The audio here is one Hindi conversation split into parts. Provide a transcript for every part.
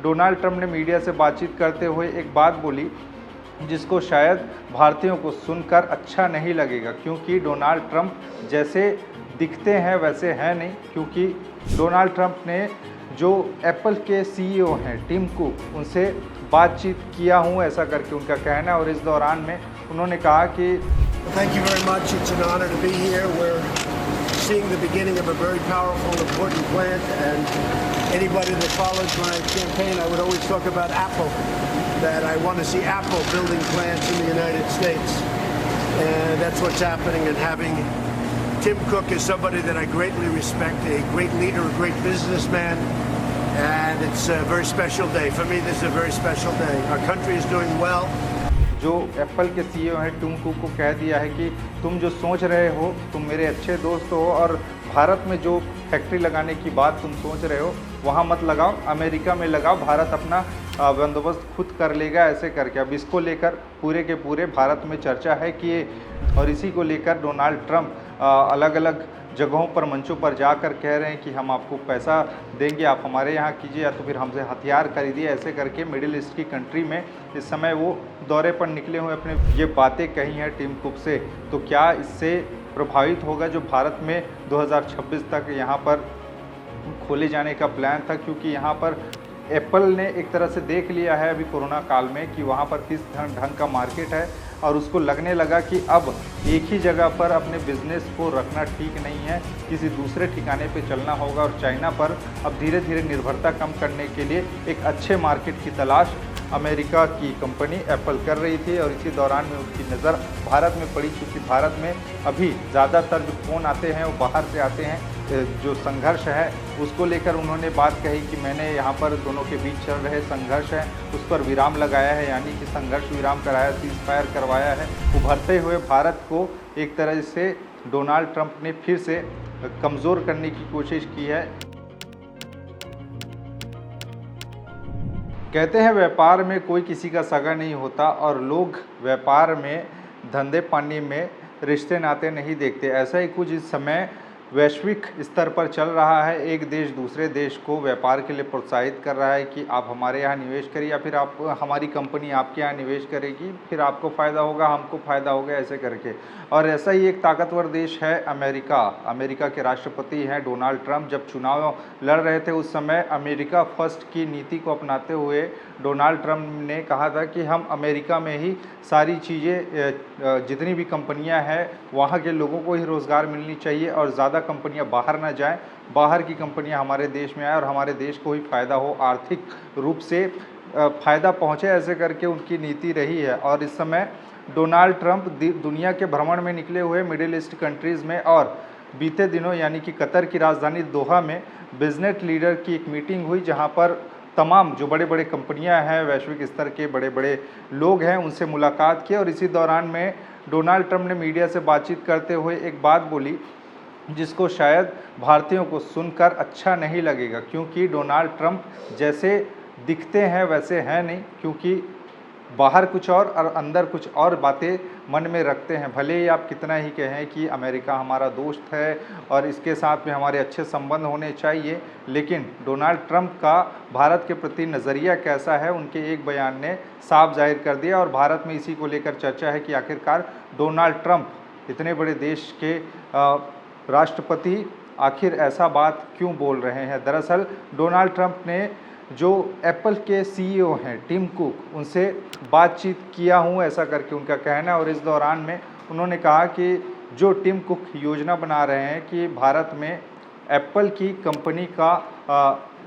डोनाल्ड ट्रंप ने मीडिया से बातचीत करते हुए एक बात बोली जिसको शायद भारतीयों को सुनकर अच्छा नहीं लगेगा, क्योंकि डोनाल्ड ट्रंप जैसे दिखते हैं वैसे हैं नहीं। क्योंकि डोनाल्ड ट्रंप ने जो एप्पल के सीईओ हैं टिम कुक, उनसे बातचीत किया हूँ ऐसा करके उनका कहना है। और इस दौरान में उन्होंने कहा कि Thank you very much. It's an honor to be here. We're seeing the beginning of a very powerful, important plant. And anybody that follows my campaign, I would always talk about Apple, that I want to see Apple building plants in the United States. And that's what's happening. And having Tim Cook is somebody that I greatly respect, a great leader, a great businessman. And it's a very special day. For me, this is a very special day. Our country is doing well. जो एप्पल के सीईओ हैं टिम कुक को कह दिया है कि तुम जो सोच रहे हो, तुम मेरे अच्छे दोस्त हो, और भारत में जो फैक्ट्री लगाने की बात तुम सोच रहे हो वहाँ मत लगाओ, अमेरिका में लगाओ, भारत अपना बंदोबस्त खुद कर लेगा, ऐसे करके। अब इसको लेकर पूरे के पूरे भारत में चर्चा है कि और इसी को लेकर डोनाल्ड ट्रंप अलग अलग जगहों पर, मंचों पर जाकर कह रहे हैं कि हम आपको पैसा देंगे, आप हमारे यहाँ कीजिए, या तो फिर हमसे हथियार खरीदिए, ऐसे करके मिडिल ईस्ट की कंट्री में इस समय वो दौरे पर निकले हुए अपने ये बातें कही हैं टिम कुक से। तो क्या इससे प्रभावित होगा जो भारत में 2026 तक यहाँ पर खोले जाने का प्लान था? क्योंकि यहाँ पर एप्पल ने एक तरह से देख लिया है अभी कोरोना काल में कि वहाँ पर किस ढंग का मार्केट है, और उसको लगने लगा कि अब एक ही जगह पर अपने बिजनेस को रखना ठीक नहीं है, किसी दूसरे ठिकाने पे चलना होगा। और चाइना पर अब धीरे धीरे निर्भरता कम करने के लिए एक अच्छे मार्केट की तलाश अमेरिका की कंपनी एप्पल कर रही थी। और इसी दौरान में उसकी नज़र भारत में पड़ी, क्योंकि भारत में अभी ज़्यादातर जो फ़ोन आते हैं वो बाहर से आते हैं। जो संघर्ष है उसको लेकर उन्होंने बात कही कि मैंने यहाँ पर दोनों के बीच चल रहे संघर्ष है उस पर विराम लगाया है, यानी कि संघर्ष विराम कराया, सीज़फायर करवाया है। उभरते हुए भारत को एक तरह से डोनाल्ड ट्रंप ने फिर से कमज़ोर करने की कोशिश की है। कहते हैं व्यापार में कोई किसी का सगा नहीं होता, और लोग व्यापार में, धंधे पानी में रिश्ते नाते नहीं देखते। ऐसा ही कुछ इस समय वैश्विक स्तर पर चल रहा है। एक देश दूसरे देश को व्यापार के लिए प्रोत्साहित कर रहा है कि आप हमारे यहाँ निवेश करिए, या फिर आप हमारी कंपनी आपके यहाँ निवेश करेगी, फिर आपको फ़ायदा होगा, हमको फ़ायदा होगा, ऐसे करके। और ऐसा ही एक ताकतवर देश है अमेरिका। अमेरिका के राष्ट्रपति हैं डोनाल्ड ट्रंप। जब चुनाव लड़ रहे थे उस समय अमेरिका फर्स्ट की नीति को अपनाते हुए डोनाल्ड ट्रंप ने कहा था कि हम अमेरिका में ही सारी चीज़ें, जितनी भी कंपनियां हैं वहाँ के लोगों को ही रोज़गार मिलनी चाहिए, और ज़्यादा कंपनियां बाहर ना जाएं, बाहर की कंपनियां हमारे देश में आए और हमारे देश को ही फ़ायदा हो, आर्थिक रूप से फ़ायदा पहुँचे, ऐसे करके उनकी नीति रही है। और इस समय डोनाल्ड ट्रंप दुनिया के भ्रमण में निकले हुए मिडिल ईस्ट कंट्रीज़ में, और बीते दिनों यानी कि कतर की राजधानी दोहा में बिजनेस लीडर की एक मीटिंग हुई, जहाँ पर तमाम जो बड़े बड़े कंपनियां हैं, वैश्विक स्तर के बड़े बड़े लोग हैं, उनसे मुलाकात की। और इसी दौरान में डोनाल्ड ट्रंप ने मीडिया से बातचीत करते हुए एक बात बोली जिसको शायद भारतीयों को सुनकर अच्छा नहीं लगेगा, क्योंकि डोनाल्ड ट्रंप जैसे दिखते हैं वैसे हैं नहीं। क्योंकि बाहर कुछ और अंदर कुछ और बातें मन में रखते हैं। भले ही आप कितना ही कहें कि अमेरिका हमारा दोस्त है और इसके साथ में हमारे अच्छे संबंध होने चाहिए, लेकिन डोनाल्ड ट्रंप का भारत के प्रति नज़रिया कैसा है, उनके एक बयान ने साफ जाहिर कर दिया। और भारत में इसी को लेकर चर्चा है कि आखिरकार डोनाल्ड ट्रंप इतने बड़े देश के राष्ट्रपति आखिर ऐसा बात क्यों बोल रहे हैं। दरअसल डोनाल्ड ट्रंप ने जो एप्पल के सीईओ हैं टिम कुक, उनसे बातचीत किया हूँ ऐसा करके उनका कहना है। और इस दौरान में उन्होंने कहा कि जो टिम कुक योजना बना रहे हैं कि भारत में एप्पल की कंपनी का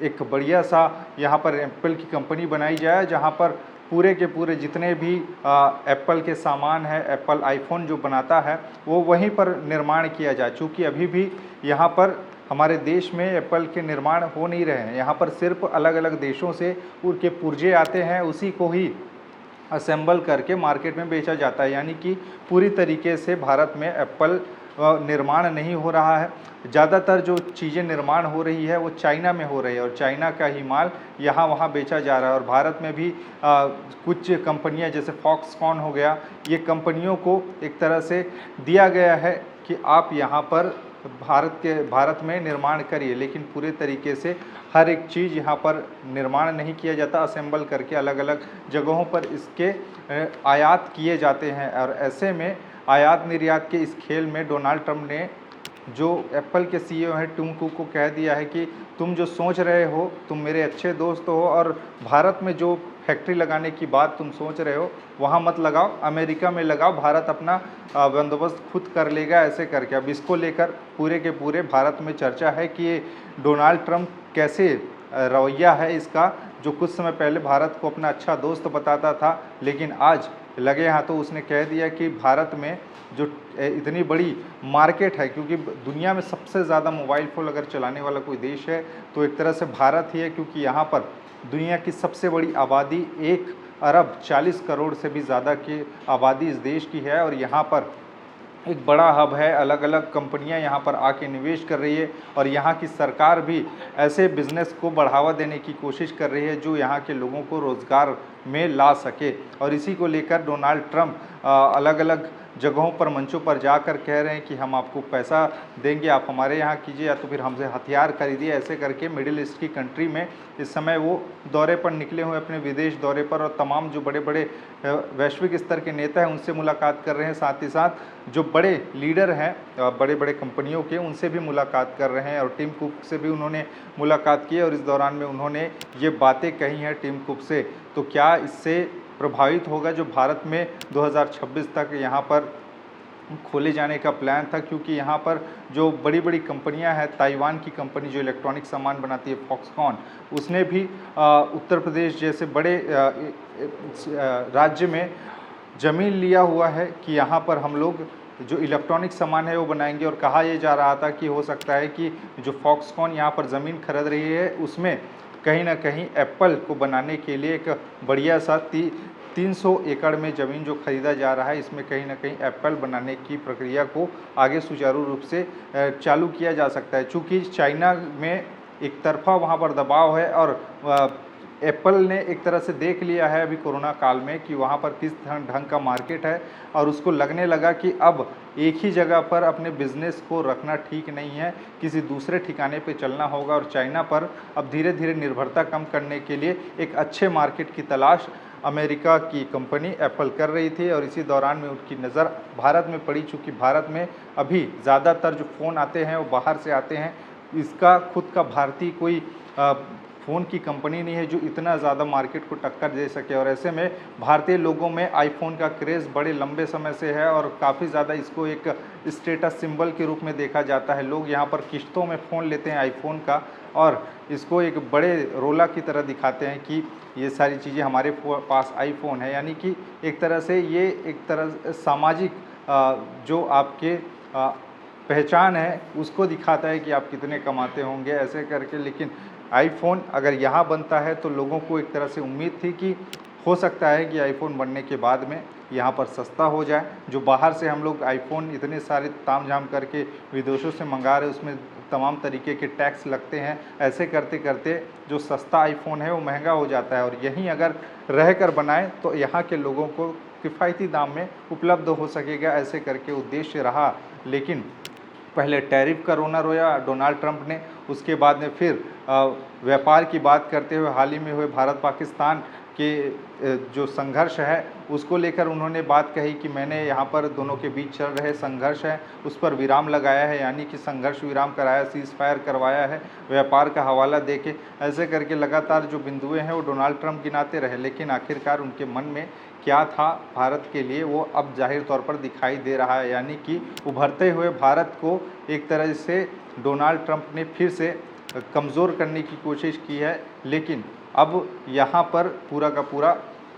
एक बढ़िया सा यहाँ पर एप्पल की कंपनी बनाई जाए, जहाँ पर पूरे के पूरे जितने भी एप्पल के सामान है, एप्पल आईफोन जो बनाता है वो वहीं पर निर्माण किया जाए। चूँकि अभी भी यहाँ पर हमारे देश में एप्पल के निर्माण हो नहीं रहे हैं, यहाँ पर सिर्फ अलग अलग देशों से उनके पुर्जे आते हैं, उसी को ही असेंबल करके मार्केट में बेचा जाता है। यानी कि पूरी तरीके से भारत में एप्पल निर्माण नहीं हो रहा है। ज़्यादातर जो चीज़ें निर्माण हो रही है वो चाइना में हो रही है, और चाइना का ही माल यहाँ वहाँ बेचा जा रहा है। और भारत में भी कुछ कंपनियाँ जैसे फॉक्सकॉन हो गया, ये कंपनियों को एक तरह से दिया गया है कि आप यहाँ पर भारत में निर्माण करिए, लेकिन पूरे तरीके से हर एक चीज़ यहाँ पर निर्माण नहीं किया जाता, असेंबल करके अलग अलग जगहों पर इसके आयात किए जाते हैं। और ऐसे में आयात निर्यात के इस खेल में डोनाल्ड ट्रंप ने जो एप्पल के सीईओ हैं टिम कुक को कह दिया है कि तुम जो सोच रहे हो, तुम मेरे अच्छे दोस्त हो, और भारत में जो फैक्ट्री लगाने की बात तुम सोच रहे हो वहाँ मत लगाओ, अमेरिका में लगाओ, भारत अपना बंदोबस्त खुद कर लेगा, ऐसे करके। अब इसको लेकर पूरे के पूरे भारत में चर्चा है कि ये डोनाल्ड ट्रंप कैसे रवैया है इसका, जो कुछ समय पहले भारत को अपना अच्छा दोस्त बताता था, लेकिन आज लगे हाथों उसने कह दिया कि भारत में जो इतनी बड़ी मार्केट है, क्योंकि दुनिया में सबसे ज़्यादा मोबाइल फ़ोन अगर चलाने वाला कोई देश है तो एक तरह से भारत ही है, क्योंकि यहाँ पर दुनिया की सबसे बड़ी आबादी 1 अरब 40 करोड़ से भी ज़्यादा की आबादी इस देश की है। और यहाँ पर एक बड़ा हब है, अलग अलग कंपनियां यहाँ पर आके निवेश कर रही है, और यहाँ की सरकार भी ऐसे बिज़नेस को बढ़ावा देने की कोशिश कर रही है जो यहाँ के लोगों को रोज़गार में ला सके। और इसी को लेकर डोनाल्ड ट्रंप अलग अलग जगहों पर, मंचों पर जाकर कह रहे हैं कि हम आपको पैसा देंगे, आप हमारे यहाँ कीजिए, या तो फिर हमसे हथियार खरीदिए, ऐसे करके मिडिल ईस्ट की कंट्री में इस समय वो दौरे पर निकले हुए, अपने विदेश दौरे पर, और तमाम जो बड़े बड़े वैश्विक स्तर के नेता हैं उनसे मुलाकात कर रहे हैं, साथ ही साथ जो बड़े लीडर हैं बड़े बड़े कंपनियों के, उनसे भी मुलाकात कर रहे हैं। और टिम कुक से भी उन्होंने मुलाकात की, और इस दौरान में उन्होंने ये बातें कही हैं टिम कुक से। तो क्या इससे प्रभावित होगा जो भारत में 2026 तक यहाँ पर खोले जाने का प्लान था, क्योंकि यहाँ पर जो बड़ी बड़ी कंपनियां हैं, ताइवान की कंपनी जो इलेक्ट्रॉनिक सामान बनाती है फॉक्सकॉन, उसने भी उत्तर प्रदेश जैसे बड़े राज्य में ज़मीन लिया हुआ है कि यहाँ पर हम लोग जो इलेक्ट्रॉनिक सामान है वो बनाएंगे। और कहा यह जा रहा था कि हो सकता है कि जो फॉक्सकॉन यहाँ पर ज़मीन खरीद रही है उसमें कहीं ना कहीं एप्पल को बनाने के लिए एक बढ़िया सा 300 एकड़ में ज़मीन जो खरीदा जा रहा है, इसमें कहीं ना कहीं एप्पल बनाने की प्रक्रिया को आगे सुचारू रूप से चालू किया जा सकता है। चूँकि चाइना में एक तरफा वहाँ पर दबाव है, और एप्पल ने एक तरह से देख लिया है अभी कोरोना काल में कि वहाँ पर किस ढंग का मार्केट है, और उसको लगने लगा कि अब एक ही जगह पर अपने बिजनेस को रखना ठीक नहीं है, किसी दूसरे ठिकाने पे चलना होगा। और चाइना पर अब धीरे धीरे निर्भरता कम करने के लिए एक अच्छे मार्केट की तलाश अमेरिका की कंपनी एप्पल कर रही थी, और इसी दौरान में उनकी नज़र भारत में पड़ी। चूँकि भारत में अभी ज़्यादातर जो फ़ोन आते हैं वो बाहर से आते हैं, इसका खुद का भारतीय कोई फ़ोन की कंपनी नहीं है जो इतना ज़्यादा मार्केट को टक्कर दे सके। और ऐसे में भारतीय लोगों में आईफोन का क्रेज़ बड़े लंबे समय से है, और काफ़ी ज़्यादा इसको एक स्टेटस सिंबल के रूप में देखा जाता है। लोग यहाँ पर किश्तों में फ़ोन लेते हैं आईफोन का, और इसको एक बड़े रोला की तरह दिखाते हैं कि ये सारी चीज़ें हमारे पास आईफोन है। यानी कि एक तरह से ये एक तरह सामाजिक जो आपके पहचान है उसको दिखाता है कि आप कितने कमाते होंगे, ऐसे करके। लेकिन आईफोन अगर यहाँ बनता है तो लोगों को एक तरह से उम्मीद थी कि हो सकता है कि आईफोन बनने के बाद में यहाँ पर सस्ता हो जाए। जो बाहर से हम लोग आईफोन इतने सारे ताम झाम करके विदेशों से मंगा रहे, उसमें तमाम तरीके के टैक्स लगते हैं। ऐसे करते करते जो सस्ता आईफोन है वो महंगा हो जाता है, और यहीं अगर रह कर बनाएं तो यहाँ के लोगों को किफ़ायती दाम में उपलब्ध हो सकेगा, ऐसे करके उद्देश्य रहा। लेकिन पहले टैरिफ का रोना रोया डोनाल्ड ट्रंप ने, उसके बाद में फिर व्यापार की बात करते हुए हाल ही में हुए भारत पाकिस्तान के जो संघर्ष है उसको लेकर उन्होंने बात कही कि मैंने यहाँ पर दोनों के बीच चल रहे संघर्ष है उस पर विराम लगाया है, यानी कि संघर्ष विराम कराया, सीज़ फायर करवाया है, व्यापार का हवाला देके। ऐसे करके लगातार जो बिंदुएं हैं वो डोनाल्ड ट्रंप गिनाते रहे, लेकिन आखिरकार उनके मन में क्या था भारत के लिए वो अब जाहिर तौर पर दिखाई दे रहा है। यानी कि उभरते हुए भारत को एक तरह से डोनाल्ड ट्रंप ने फिर से कमज़ोर करने की कोशिश की है। लेकिन अब यहाँ पर पूरा का पूरा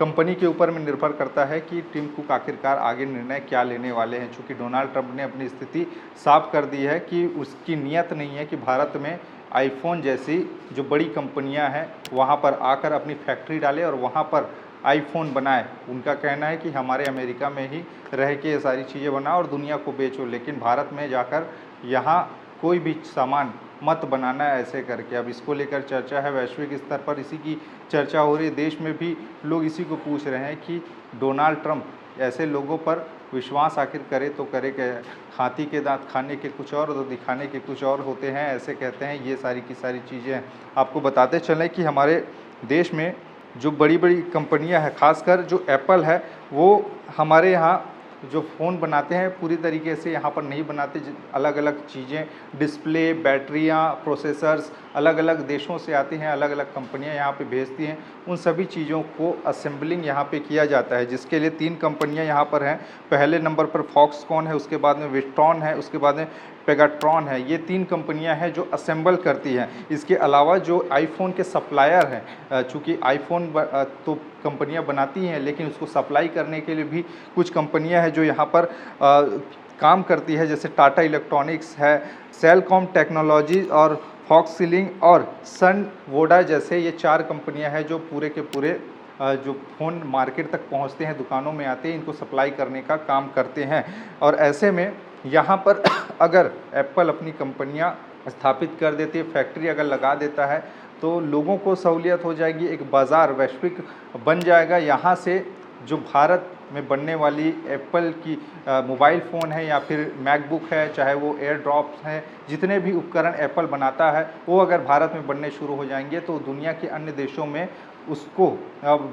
कंपनी के ऊपर में निर्भर करता है कि टिम कुक आखिरकार आगे निर्णय क्या लेने वाले हैं। चूँकि डोनाल्ड ट्रंप ने अपनी स्थिति साफ कर दी है कि उसकी नीयत नहीं है कि भारत में आईफोन जैसी जो बड़ी कंपनियां हैं वहाँ पर आकर अपनी फैक्ट्री डाले और वहाँ पर आईफोन बनाए। उनका कहना है कि हमारे अमेरिका में ही रह के ये सारी चीज़ें बनाओ और दुनिया को बेचो, लेकिन भारत में जाकर यहाँ कोई भी सामान मत बनाना है, ऐसे करके। अब इसको लेकर चर्चा है वैश्विक स्तर पर, इसी की चर्चा हो रही है। देश में भी लोग इसी को पूछ रहे हैं कि डोनाल्ड ट्रंप ऐसे लोगों पर विश्वास आखिर करे तो करे क्या? हाथी के दांत खाने के कुछ और, तो दिखाने के कुछ और होते हैं, ऐसे कहते हैं। ये सारी की सारी चीज़ें हैं। आपको बताते चलें कि हमारे देश में जो बड़ी-बड़ी कंपनियां हैं, खासकर जो एप्पल है, वो हमारे यहाँ जो फ़ोन बनाते हैं पूरी तरीके से यहाँ पर नहीं बनाते। अलग-अलग चीज़ें, डिस्प्ले, बैटरियाँ, प्रोसेसर्स अलग-अलग देशों से आती हैं, अलग-अलग कंपनियाँ यहाँ पे भेजती हैं। उन सभी चीज़ों को असेंबलिंग यहाँ पे किया जाता है, जिसके लिए 3 कंपनियाँ यहाँ पर हैं। पहले नंबर पर फॉक्सकॉन है, उसके बाद में विस्ट्रॉन है, उसके बाद में पेगाट्रॉन है। ये 3 कंपनियाँ हैं जो असेंबल करती हैं। इसके अलावा जो आईफ़ोन के सप्लायर हैं, चूँकि आईफ़ोन तो कंपनियाँ बनाती हैं, लेकिन उसको सप्लाई करने के लिए भी कुछ कंपनियाँ हैं जो यहाँ पर काम करती है, जैसे टाटा इलेक्ट्रॉनिक्स है, सेलकॉम टेक्नोलॉजी और फॉक्ससिलिंग और सन वोडा जैसे ये 4 कंपनियाँ हैं जो पूरे के पूरे जो फ़ोन मार्केट तक पहुँचते हैं, दुकानों में आते हैं, इनको सप्लाई करने का काम करते हैं। और ऐसे में यहाँ पर अगर एप्पल अपनी कंपनियाँ स्थापित कर देती है, फैक्ट्री अगर लगा देता है, तो लोगों को सहूलियत हो जाएगी, एक बाज़ार वैश्विक बन जाएगा। यहाँ से जो भारत में बनने वाली एप्पल की मोबाइल फ़ोन है या फिर मैकबुक है, चाहे वो एयर ड्रॉप्स हैं, जितने भी उपकरण एप्पल बनाता है, वो अगर भारत में बनने शुरू हो जाएंगे तो दुनिया के अन्य देशों में उसको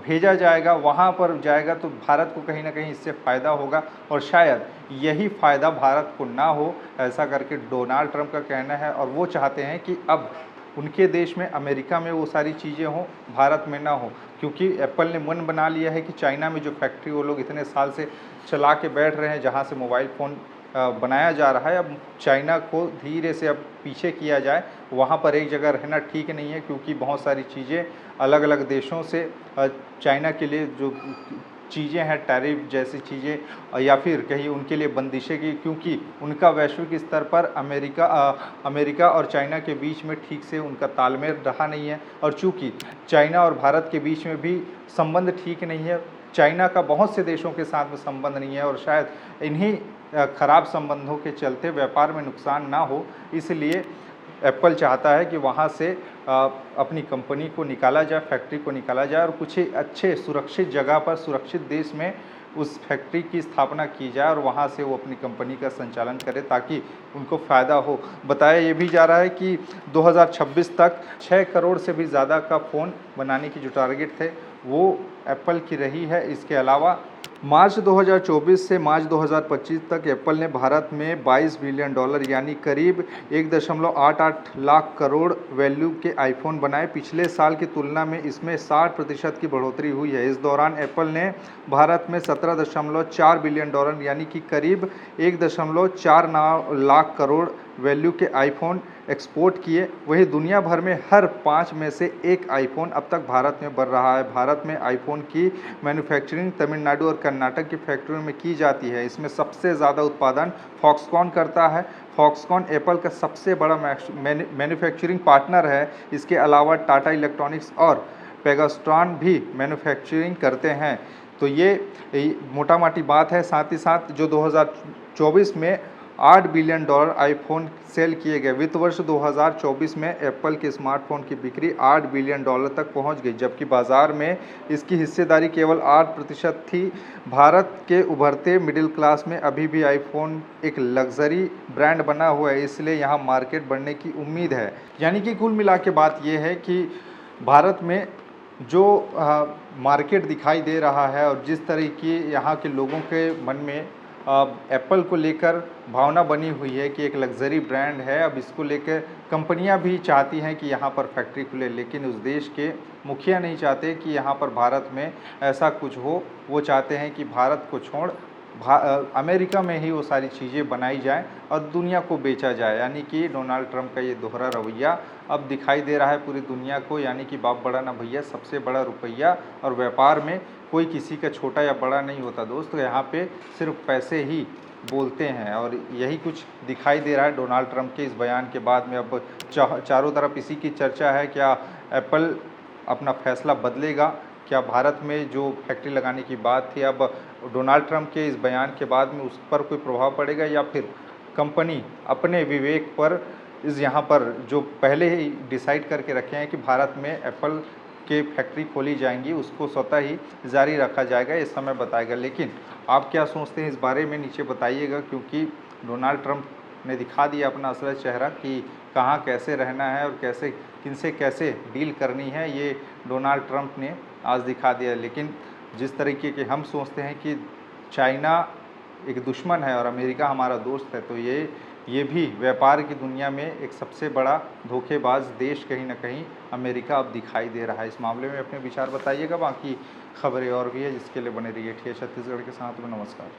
भेजा जाएगा, वहाँ पर जाएगा, तो भारत को कहीं ना कहीं इससे फ़ायदा होगा। और शायद यही फ़ायदा भारत को ना हो, ऐसा करके डोनाल्ड ट्रंप का कहना है। और वो चाहते हैं कि अब उनके देश में, अमेरिका में वो सारी चीज़ें हों, भारत में ना हो, क्योंकि एप्पल ने मन बना लिया है कि चाइना में जो फैक्ट्री वो लोग इतने साल से चला के बैठ रहे हैं, जहाँ से मोबाइल फ़ोन बनाया जा रहा है, अब चाइना को धीरे से अब पीछे किया जाए। वहाँ पर एक जगह रहना ठीक नहीं है, क्योंकि बहुत सारी चीज़ें अलग अलग देशों से चाइना के लिए जो चीज़ें हैं, टैरिफ जैसी चीज़ें, या फिर कहीं उनके लिए बंदिशें की, क्योंकि उनका वैश्विक स्तर पर अमेरिका और चाइना के बीच में ठीक से उनका तालमेल रहा नहीं है। और चूँकि चाइना और भारत के बीच में भी संबंध ठीक नहीं है, चाइना का बहुत से देशों के साथ में संबंध नहीं है, और शायद इन्हीं खराब संबंधों के चलते व्यापार में नुकसान ना हो, इसलिए एप्पल चाहता है कि वहाँ से अपनी कंपनी को निकाला जाए, फैक्ट्री को निकाला जाए, और कुछ अच्छे सुरक्षित जगह पर, सुरक्षित देश में उस फैक्ट्री की स्थापना की जाए और वहाँ से वो अपनी कंपनी का संचालन करे, ताकि उनको फ़ायदा हो। बताया ये भी जा रहा है कि 2026 तक 6 करोड़ से भी ज़्यादा का फ़ोन बनाने की जो टारगेट थे वो एप्पल की रही है। इसके अलावा मार्च 2024 से मार्च 2025 तक एप्पल ने भारत में $22 बिलियन यानी करीब 1.88 लाख करोड़ वैल्यू के आईफोन बनाए। पिछले साल की तुलना में इसमें 60% की बढ़ोतरी हुई है। इस दौरान एप्पल ने भारत में $17.4 बिलियन यानी कि करीब 1.49 लाख करोड़ वैल्यू के आईफोन एक्सपोर्ट किए। वहीं दुनिया भर में हर 5 में से एक आईफोन अब तक भारत में बन रहा है। भारत में आईफोन की मैन्युफैक्चरिंग तमिलनाडु और कर्नाटक की फैक्ट्रियों में की जाती है। इसमें सबसे ज़्यादा उत्पादन फॉक्सकॉन करता है। फॉक्सकॉन एप्पल का सबसे बड़ा मैन्युफैक्चरिंग पार्टनर है। इसके अलावा टाटा इलेक्ट्रॉनिक्स और पेगाट्रॉन भी मैन्युफैक्चरिंग करते हैं। तो ये मोटा माटी बात है। साथ ही साथ जो 2024 में $8 बिलियन आईफोन सेल किए गए। वित्त वर्ष 2024 में एप्पल के स्मार्टफोन की बिक्री $8 बिलियन तक पहुंच गई, जबकि बाजार में इसकी हिस्सेदारी केवल 8% थी। भारत के उभरते मिडिल क्लास में अभी भी आईफोन एक लग्जरी ब्रांड बना हुआ है, इसलिए यहाँ मार्केट बढ़ने की उम्मीद है। यानी कि कुल मिला के बात यह है कि भारत में जो मार्केट दिखाई दे रहा है और जिस तरह की यहाँ के लोगों के मन में एप्पल को लेकर भावना बनी हुई है कि एक लग्जरी ब्रांड है, अब इसको लेकर कंपनियां भी चाहती हैं कि यहाँ पर फैक्ट्री खुले, लेकिन उस देश के मुखिया नहीं चाहते कि यहाँ पर भारत में ऐसा कुछ हो। वो चाहते हैं कि भारत को छोड़ अमेरिका में ही वो सारी चीज़ें बनाई जाएं और दुनिया को बेचा जाए। यानी कि डोनाल्ड ट्रंप का ये दोहरा रवैया अब दिखाई दे रहा है पूरी दुनिया को, यानी कि बाप बड़ा ना भैया, सबसे बड़ा रुपया। और व्यापार में कोई किसी का छोटा या बड़ा नहीं होता दोस्त, यहाँ पे सिर्फ पैसे ही बोलते हैं। और यही कुछ दिखाई दे रहा है डोनाल्ड ट्रंप के इस बयान के बाद में। अब चारों तरफ इसी की चर्चा है, क्या एप्पल अपना फैसला बदलेगा, क्या भारत में जो फैक्ट्री लगाने की बात थी अब डोनाल्ड ट्रंप के इस बयान के बाद में उस पर कोई प्रभाव पड़ेगा, या फिर कंपनी अपने विवेक पर यहाँ पर जो पहले ही डिसाइड करके रखे हैं कि भारत में एप्पल के फैक्ट्री खोली जाएंगी उसको स्वतः ही जारी रखा जाएगा, ये समय बताएगा। लेकिन आप क्या सोचते हैं इस बारे में नीचे बताइएगा, क्योंकि डोनाल्ड ट्रंप ने दिखा दिया अपना असली चेहरा कि कहाँ कैसे रहना है और कैसे किनसे कैसे डील करनी है, ये डोनाल्ड ट्रंप ने आज दिखा दिया। लेकिन जिस तरीके के हम सोचते हैं कि चाइना एक दुश्मन है और अमेरिका हमारा दोस्त है, तो ये भी व्यापार की दुनिया में एक सबसे बड़ा धोखेबाज देश कहीं ना कहीं अमेरिका अब दिखाई दे रहा है। इस मामले में अपने विचार बताइएगा। बाकी खबरें और भी है जिसके लिए बने रहिए। ठीक है, छत्तीसगढ़ के साथ में नमस्कार।